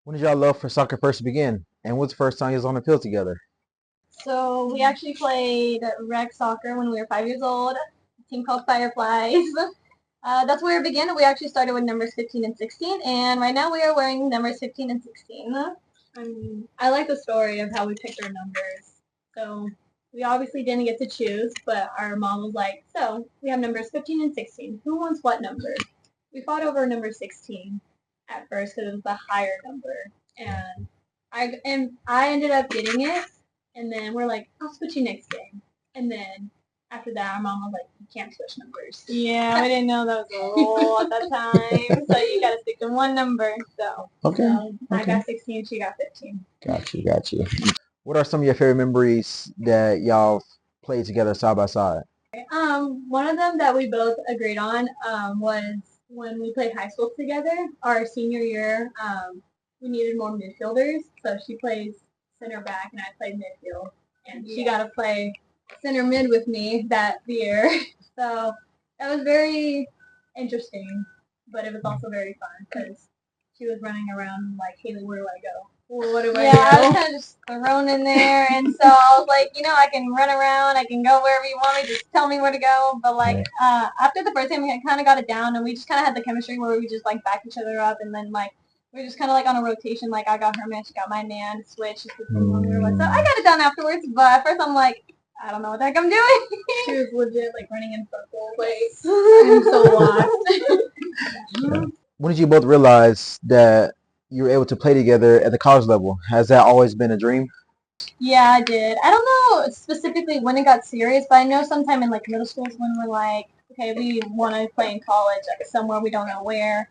When did y'all love for soccer first begin? And what's the first time you was on the field together? So we actually played rec soccer when we were 5 years old, a team called Fireflies. That's where it began. We actually started with numbers 15 and 16, and right now we are wearing numbers 15 and 16. I like the story of how we picked our numbers. So we obviously didn't get to choose, but our mom was like, so we have numbers 15 and 16. Who wants what number? We fought over number 16 at first because it was the higher number, and I ended up getting it. And then we're like, I'll switch you next game. And then after that, our mom was like, you can't switch numbers. Yeah, we didn't know that was a rule at that time. So you got to stick to one number. So, Okay. I got 16, she got 15. Got you. What are some of your favorite memories that y'all played together side by side? One of them that we both agreed on was when we played high school together. Our senior year, we needed more midfielders. So she plays center back and I played midfield. And she got to play center mid with me that year. So that was very interesting, but it was also very fun because she was running around like, Halee, where do I go? Well, what do I do? I was kind of just thrown in there, and so I was like, I can run around, I can go wherever you want me, just tell me where to go. But like after the first time, we kind of got it down, and we just kind of had the chemistry where we just like back each other up, and then like we were just kind of like on a rotation. Like I got her man, she got my man, switch. So I got it done afterwards, but at first I'm like, I don't know what the heck I'm doing. She was legit like running in circles. Like I'm so lost. When did you both realize that you were able to play together at the college level? Has that always been a dream? Yeah, I did. I don't know specifically when it got serious, but I know sometime in like middle school is when we're like, okay, we want to play in college somewhere, we don't know where.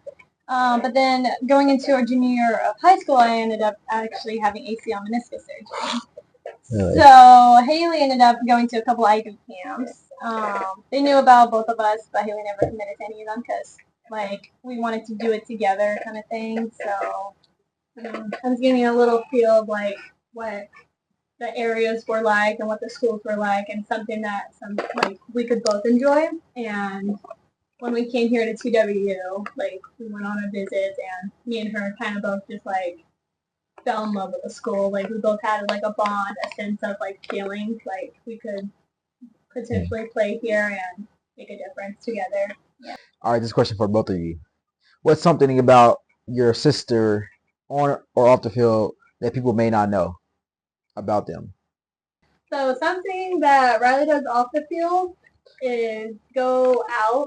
But then going into our junior year of high school, I ended up actually having ACL meniscus surgery. Really? So Halee ended up going to a couple IV camps. They knew about both of us, but Halee never committed to any of them because like we wanted to do it together, kind of thing. So I was getting a little feel of like what the areas were like and what the schools were like, and something that like we could both enjoy. And when we came here to TWU, like we went on a visit, and me and her kind of both just like fell in love with the school. Like we both had like a bond, a sense of like feeling like we could potentially play here and make a difference together. Yeah. All right, this question for both of you. What's something about your sister on or off the field that people may not know about them? So something that Rylee does off the field is go out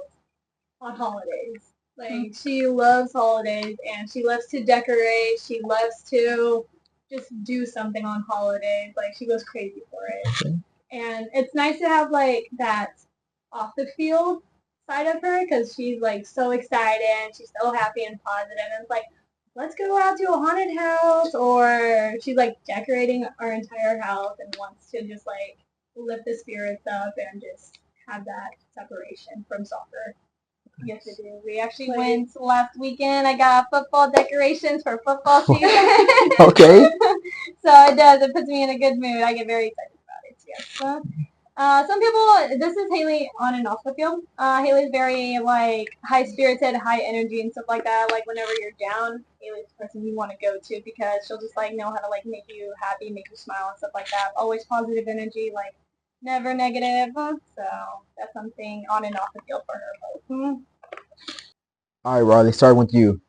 on holidays. Like she loves holidays and she loves to decorate. She loves to just do something on holidays. Like she goes crazy for it. Okay. And it's nice to have like that off the field side of her because she's like so excited and she's so happy and positive. And it's like, let's go out to a haunted house, or she's like decorating our entire house and wants to just like lift the spirits up and just have that separation from soccer. Yes, I do. We actually went last weekend. I got football decorations for football season. Okay. So it does. It puts me in a good mood. I get very excited about it. Yes. Some people, this is Halee on and off the field. Halee's very like high spirited, high energy and stuff like that. Like whenever you're down, Halee's the person you want to go to because she'll just like know how to like make you happy, make you smile and stuff like that. Always positive energy, like never negative. So that's something on and off the field for her. All right, Rylee, starting with you.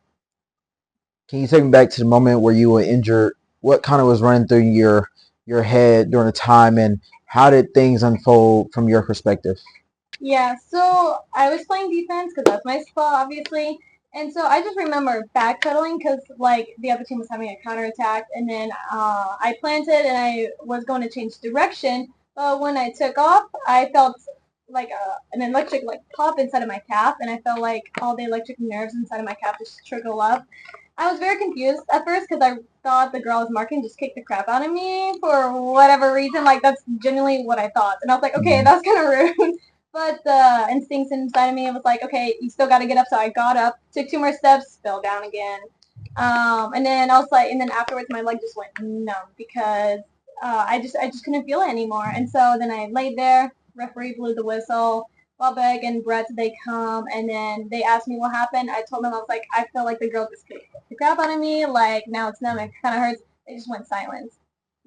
Can you take me back to the moment where you were injured? What kind of was running through your head during the time, and how did things unfold from your perspective? Yeah, so I was playing defense because that's my spot, obviously. And so I just remember backpedaling because, like, the other team was having a counterattack. And then I planted and I was going to change direction. But when I took off, I felt like an electric, like, pop inside of my calf. And I felt like all the electric nerves inside of my calf just trickle up. I was very confused at first because I thought the girl I was marking just kicked the crap out of me for whatever reason. Like, that's genuinely what I thought. And I was like, okay, that was kind of rude. But the instincts inside of me was like, okay, you still got to get up. So I got up, took 2 more steps, fell down again. And then I was like, and then afterwards my leg just went numb because I just couldn't feel it anymore. And so then I laid there. Referee blew the whistle. Bobek and Brett, they come, and then they asked me what happened. I told them, I was like, I feel like the girl just kicked the crap out of me. Like, now it's numb. It kind of hurts. They just went silent.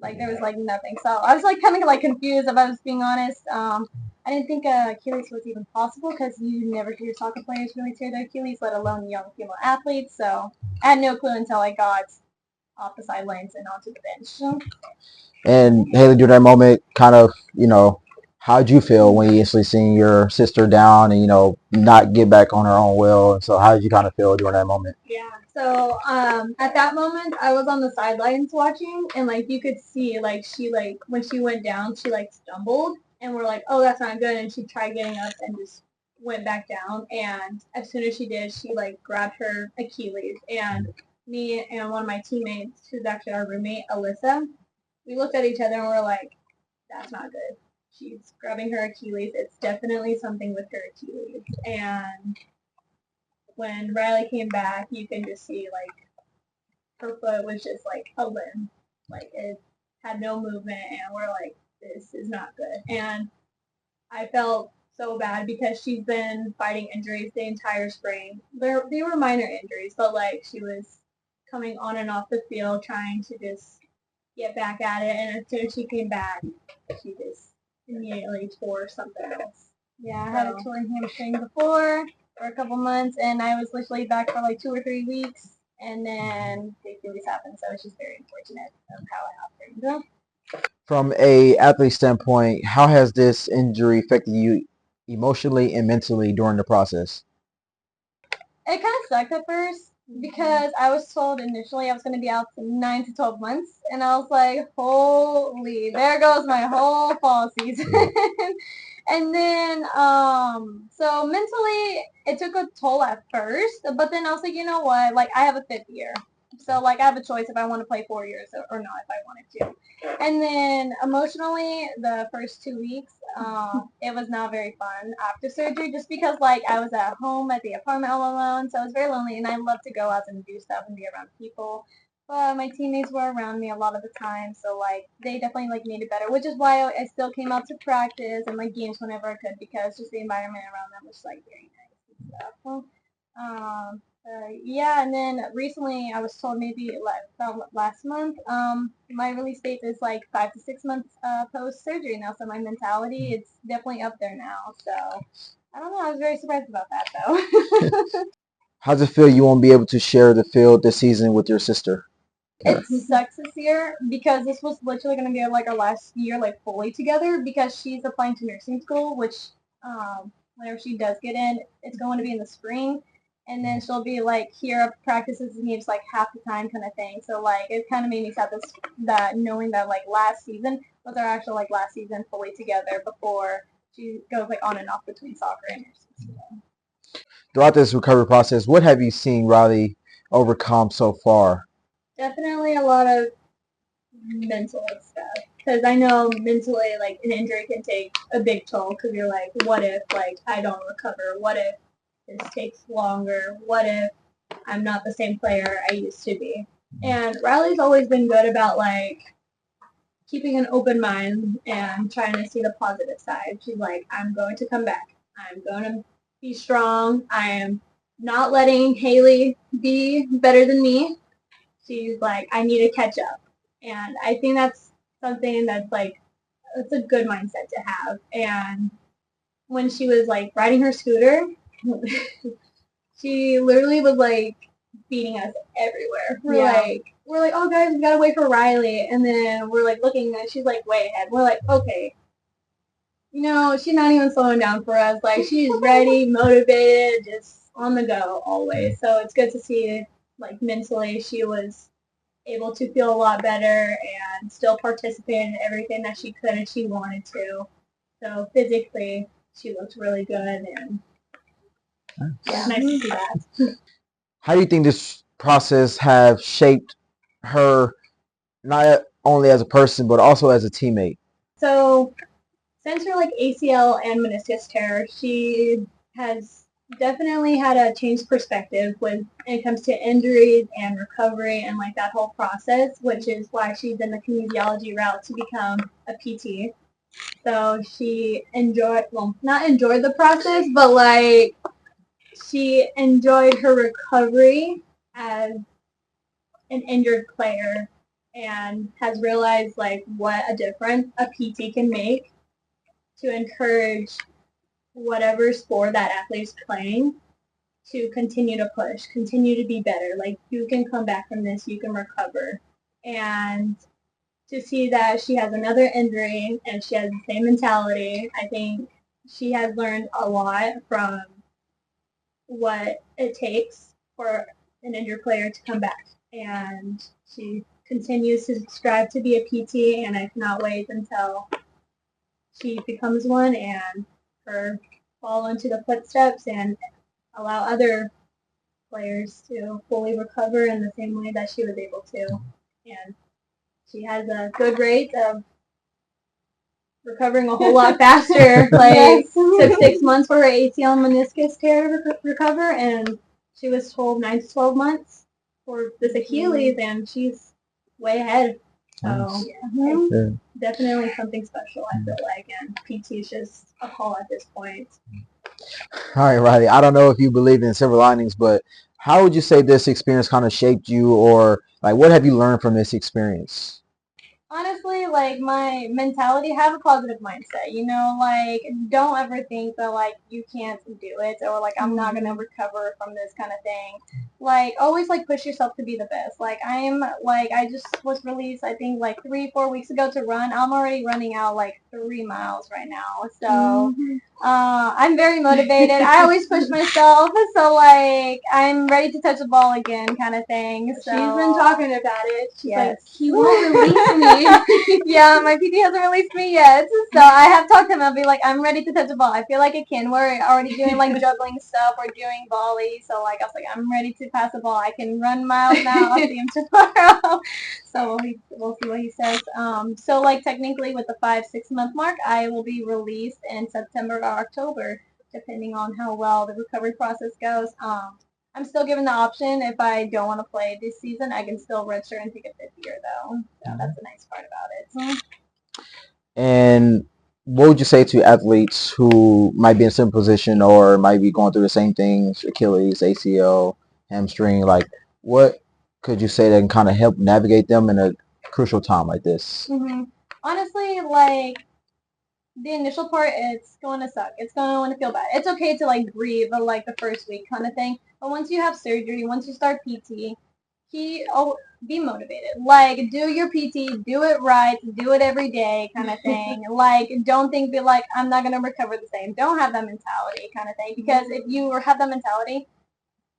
Like, there was, like, nothing. So I was, like, kind of, like, confused, if I was being honest. I didn't think Achilles was even possible because you never hear soccer players really tear their Achilles, let alone young female athletes. So I had no clue until I got off the sidelines and onto the bench. So, And Halee, during that moment, kind of, how'd you feel when you instantly seen your sister down and, not get back on her own will? And so how did you kind of feel during that moment? yeah. So at that moment, I was on the sidelines watching, and like you could see, like she like when she went down, she like stumbled, and we're like, oh, that's not good, and she tried getting up and just went back down, and as soon as she did, she like grabbed her Achilles, and me and one of my teammates, who's actually our roommate, Alyssa, we looked at each other and we're like, that's not good. She's grabbing her Achilles. It's definitely something with her Achilles, and when Rylee came back, you can just see like her foot was just like a limb, like it had no movement, and we're like, this is not good. And I felt so bad because she's been fighting injuries the entire spring. They were minor injuries, but like she was coming on and off the field trying to just get back at it, and as soon as she came back, she just immediately tore something else. Yeah, I had a torn hamstring before for a couple months, and I was literally back for like 2 or 3 weeks, and then the Achilles happened. So it's just very unfortunate of how it happened. From a athlete standpoint, how has this injury affected you emotionally and mentally during the process? It kind of sucked at first because I was told initially I was going to be out for 9 to 12 months, and I was like, holy, there goes my whole fall season. And then, so mentally, it took a toll at first, but then I was like, you know what? Like, I have a fifth year. So, like, I have a choice if I want to play 4 years or not if I wanted to. And then emotionally, the first 2 weeks, it was not very fun after surgery just because, like, I was at home at the apartment all alone. So, it was very lonely, and I love to go out and do stuff and be around people. But my teammates were around me a lot of the time, so like they definitely like made it better, which is why I still came out to practice and like games whenever I could because just the environment around them was like very nice and stuff. So, yeah, and then recently I was told maybe like about last month, my release date is like 5 to 6 months post surgery now, so my mentality it's definitely up there now. So I don't know, I was very surprised about that though. How does it feel you won't be able to share the field this season with your sister? It sucks this year because this was literally going to be like our last year, like fully together. Because she's applying to nursing school, which whenever she does get in, it's going to be in the spring, and then she'll be like here at practices and just like half the time kind of thing. So like it kind of made me sad that knowing that like last season was our actual like last season fully together before she goes like on and off between soccer and nursing school. Throughout this recovery process, what have you seen Rylee overcome so far? Definitely a lot of mental stuff because I know mentally like an injury can take a big toll because you're like, what if like I don't recover? What if this takes longer? What if I'm not the same player I used to be? And Rylee's always been good about like keeping an open mind and trying to see the positive side. She's like, I'm going to come back. I'm going to be strong. I am not letting Halee be better than me. She's like, I need to catch up. And I think that's something that's like, it's a good mindset to have. And when she was like riding her scooter, she literally was like beating us everywhere. We're like, oh guys, we gotta wait for Rylee. And then we're like looking and she's like way ahead. We're like, okay. You know, she's not even slowing down for us. Like she's ready, motivated, just on the go always. So it's good to see like mentally she was able to feel a lot better and still participate in everything that she could and she wanted to. So physically, she looked really good, and yeah, nice to see that. How do you think this process have shaped her not only as a person but also as a teammate? So since her like ACL and meniscus tear, she has definitely had a changed perspective when it comes to injuries and recovery and like that whole process, which is why she's in the kinesiology route to become a PT. So she not enjoyed the process, but like she enjoyed her recovery as an injured player and has realized like what a difference a PT can make to encourage whatever sport that athlete's playing to continue to push, continue to be better. Like you can come back from this, you can recover. And to see that she has another injury and she has the same mentality, I think she has learned a lot from what it takes for an injured player to come back. And she continues to strive to be a PT, and I cannot wait until she becomes one and her follow into the footsteps and allow other players to fully recover in the same way that she was able to. And she has a good rate of recovering a whole lot faster. Like, took 6 months for her ACL and meniscus tear to recover, and she was told 9 to 12 months for this Achilles, and she's way ahead. So, it's definitely something special, I feel like, and PT is just a call at this point. All right, Rylee. I don't know if you believe in silver linings, but how would you say this experience kind of shaped you, or like what have you learned from this experience? Honestly, like my mentality, have a positive mindset. You know, like don't ever think that like you can't do it or like I'm not gonna recover from this kind of thing. Like always like push yourself to be the best. Like I just was released I think like 3-4 weeks ago to run. I'm already running out like 3 miles right now. So I'm very motivated. I always push myself. So like I'm ready to touch the ball again kind of thing. So she's been talking about it. Yes. But he won't release me. Yeah, my PT hasn't released me yet. So I have talked to him. I'll be like, I'm ready to touch the ball. I feel like I can. We're already doing like juggling stuff. We're doing volley. So like I was like, I'm ready to pass the ball. I can run miles now. I'll see him tomorrow. So we'll see what he says. So like technically with the 5-6 month mark, I will be released in September or October, depending on how well the recovery process goes. I'm still given the option if I don't want to play this season, I can still redshirt and take a fifth year though. So that's the nice part about it. And what would you say to athletes who might be in a similar position or might be going through the same things, Achilles, ACL, hamstring? Like, what could you say that can kind of help navigate them in a crucial time like this? Honestly, like the initial part, it's going to suck. It's going to want to feel bad. It's okay to like grieve like the first week kind of thing. But once you have surgery, once you start PT, be motivated. Like do your PT, do it right, do it every day kind of thing. Like don't be like I'm not gonna recover the same. Don't have that mentality kind of thing. Because if you have that mentality,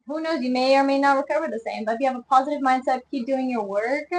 who knows, you may or may not recover the same. But if you have a positive mindset, keep doing your work,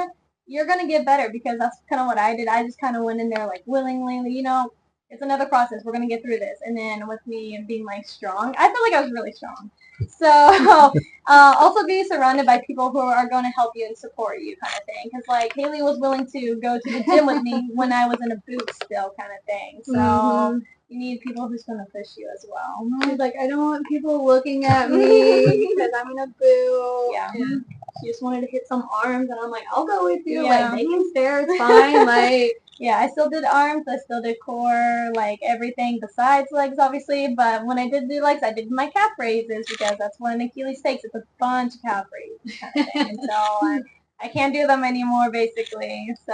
you're gonna get better because that's kind of what I did. I just kind of went in there like willingly, you know, it's another process. We're gonna get through this. And then with me being like strong, I feel like I was really strong. So also be surrounded by people who are going to help you and support you kind of thing. Because like Halee was willing to go to the gym with me when I was in a boot still kind of thing. So you need people who's going to push you as well. She's like, I don't want people looking at me because I'm in a boot. Yeah. And she just wanted to hit some arms, and I'm like, I'll go with you. Yeah. Like, they can stare, it's fine. Like, yeah, I still did arms, I still did core, like everything besides legs, obviously. But when I did do legs, I did my calf raises because that's what an Achilles takes. It's a bunch of calf raises kind of thing. So I can't do them anymore, basically. So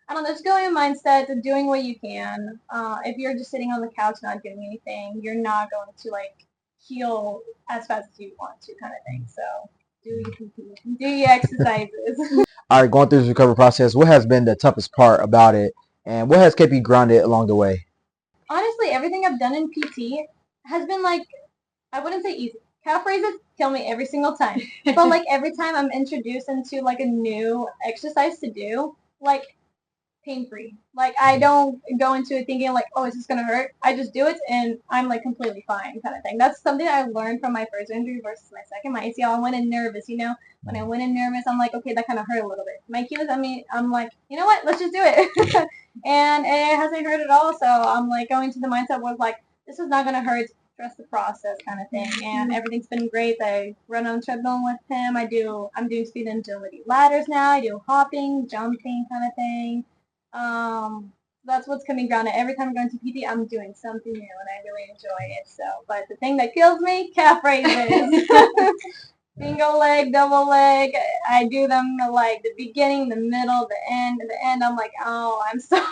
I don't know, just going in mindset of doing what you can. If you're just sitting on the couch not doing anything, you're not going to like heal as fast as you want to, kind of thing. So do your exercises. All right, going through this recovery process, what has been the toughest part about it, and what has kept you grounded along the way? Honestly, everything I've done in PT has been like, I wouldn't say easy. Calf raises kill me every single time. But like every time I'm introduced into like a new exercise to do, like pain-free. Like I don't go into it thinking like, oh, is this gonna hurt? I just do it and I'm like completely fine kind of thing. That's something I learned from my first injury versus my second. My ACL, I went in nervous, you know. When I went in nervous, I'm like, okay, that kind of hurt a little bit. My Achilles, I'm like, you know what? Let's just do it. And it hasn't hurt at all. So I'm like going to the mindset where like, this is not gonna hurt. Trust the process kind of thing. And everything's been great. I run on the treadmill with him. I'm doing speed and agility ladders now. I do hopping, jumping kind of thing. That's what's coming grounded. Every time I'm going to PT, I'm doing something new, and I really enjoy it. So, but the thing that kills me, calf raises. single leg, double leg. I do them like the beginning, the middle, the end. At the end, I'm like, oh, I'm so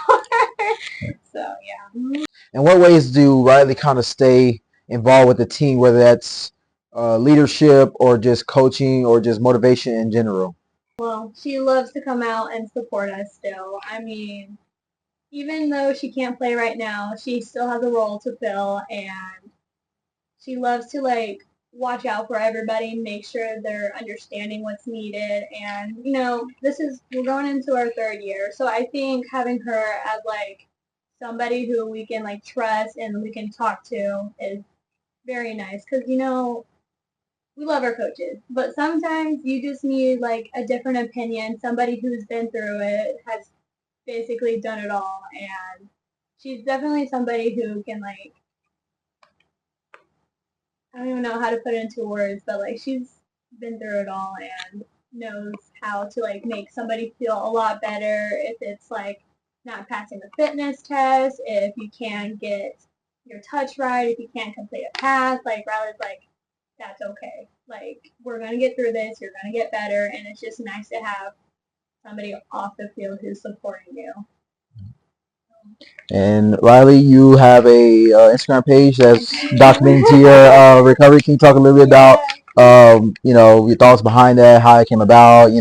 so yeah. In what ways do Rylee kind of stay involved with the team, whether that's leadership or just coaching or just motivation in general? Well, she loves to come out and support us still. I mean, even though she can't play right now, she still has a role to fill, and she loves to like watch out for everybody, make sure they're understanding what's needed. And we're going into our third year, so I think having her as like somebody who we can like trust and we can talk to is very nice because we love our coaches, but sometimes you just need like a different opinion, somebody who's been through it, has basically done it all, and she's definitely somebody who can like, I don't even know how to put it into words, but like she's been through it all and knows how to like make somebody feel a lot better if it's like not passing the fitness test, if you can't get your touch right, if you can't complete a pass, like Rylee's like, that's okay. Like we're gonna get through this, you're gonna get better, and it's just nice to have somebody off the field who's supporting you. And Rylee, you have a Instagram page that's documenting to your recovery. Can you talk a little bit about your thoughts behind that, how it came about,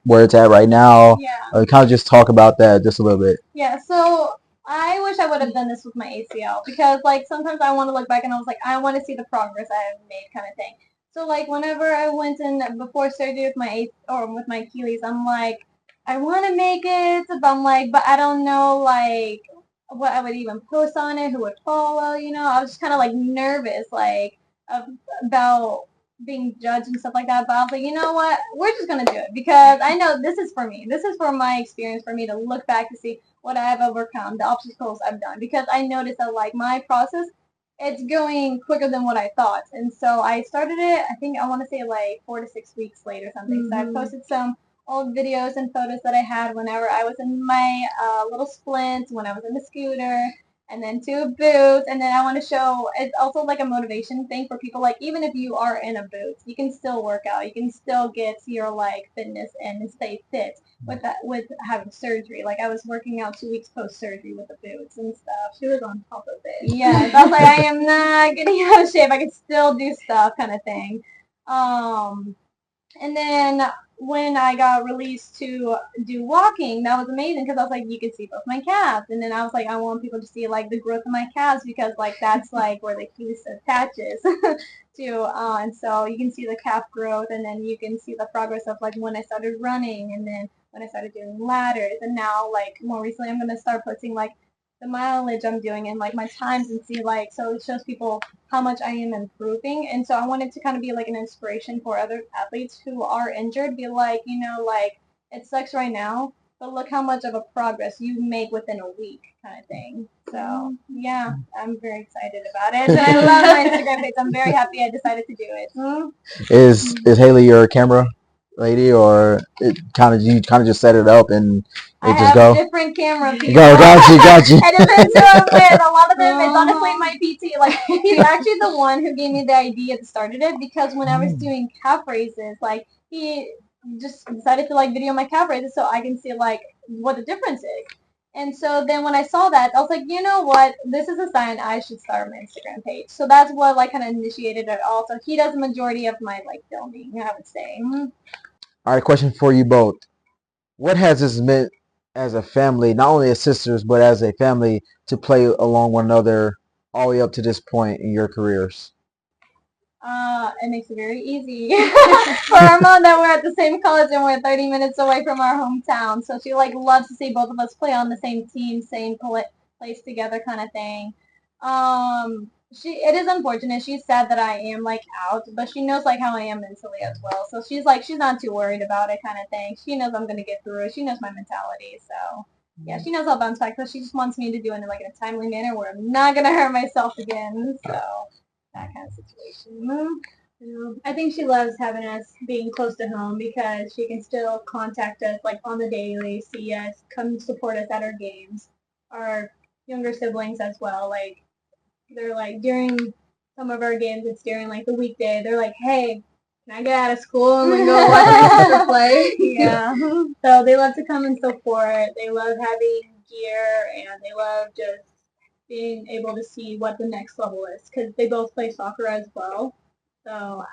where it's at right now? Yeah. Kind of just talk about that just a little bit. Yeah, so I wish I would have done this with my ACL because like sometimes I want to look back and I was like, I want to see the progress I have made kind of thing. So like whenever I went in before surgery with with my Achilles, I'm like, I want to make it, but I'm like, but I don't know like what I would even post on it, who would follow, I was just kind of like nervous like of, about being judged and stuff like that. But I was like, you know what? We're just gonna do it because I know this is for me. This is for my experience, for me to look back to see what I have overcome, the obstacles I've done. Because I noticed that like my process, it's going quicker than what I thought. And so I started it. I think I want to say like 4 to 6 weeks later or something. Mm-hmm. So I posted some old videos and photos that I had whenever I was in my little splints, when I was in the scooter, and then two boots. And then I want to show it's also like a motivation thing for people. Like even if you are in a boot, you can still work out. You can still get your like fitness and stay fit with having surgery. Like I was working out 2 weeks post surgery with the boots and stuff. She was on top of it. Yes, I was like, I am not getting out of shape. I can still do stuff, kind of thing. And then when I got released to do walking, that was amazing because I was like, you can see both my calves. And then I was like, I want people to see like the growth of my calves because like that's like where the piece attaches to. And so you can see the calf growth, and then you can see the progress of like when I started running, and then when I started doing ladders, and now like more recently I'm gonna start posting like the mileage I'm doing and like my times and see like, so it shows people how much I am improving. And so I wanted to kind of be like an inspiration for other athletes who are injured, be like, like it sucks right now, but look how much of a progress you make within a week kind of thing. So yeah, I'm very excited about it. And I love my Instagram page. I'm very happy I decided to do it. Is Halee your camera lady, or you kind of just set it up and I just have go? different camera people. Got you. It depends who I'm with. A lot of them, it's honestly my PT. Like, he's actually the one who gave me the idea that started it because when I was doing calf raises, like, he just decided to, like, video my calf raises so I can see, like, what the difference is. And so then when I saw that, I was like, you know what? This is a sign I should start my Instagram page. So that's what, like, kind of initiated it all. So he does the majority of my, like, filming, I would say. All right, question for you both. What has this meant as a family, not only as sisters, but as a family, to play along one another all the way up to this point in your careers? It makes it very easy for our mom that we're at the same college and we're 30 minutes away from our hometown. So she like loves to see both of us play on the same team, same place together, kind of thing. It is unfortunate. She's sad that I am like out, but she knows like how I am mentally as well. So she's not too worried about it, kind of thing. She knows I'm gonna get through it. She knows my mentality. So yeah, she knows I'll bounce back. So she just wants me to do it in like in a timely manner where I'm not gonna hurt myself again. So that kind of situation. I think she loves having us being close to home because she can still contact us like on the daily, see us, come support us at our games. Our younger siblings as well, like they're like during some of our games, it's during like the weekday. They're like, hey, can I get out of school and then go watch my sister play? Yeah. So they love to come and support. They love having gear, and they love just being able to see what the next level is because they both play soccer as well. So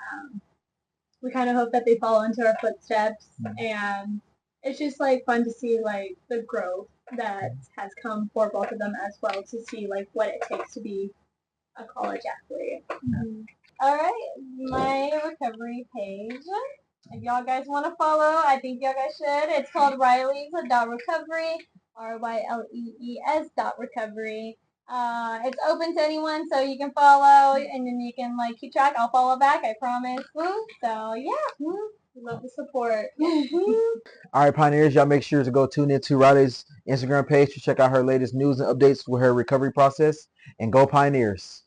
we kind of hope that they follow into our footsteps, and it's just like fun to see like the growth that has come for both of them as well, to see like what it takes to be a college athlete. All right, my recovery page. If y'all guys want to follow, I think y'all guys should. It's called Rylee's.recovery, RYLEES.recovery. It's open to anyone, so you can follow and then you can like keep track. I'll follow back, I promise. So yeah, Love the support. All right, Pioneers, y'all make sure to go tune into Rylee's Instagram page to check out her latest news and updates with her recovery process. And go Pioneers.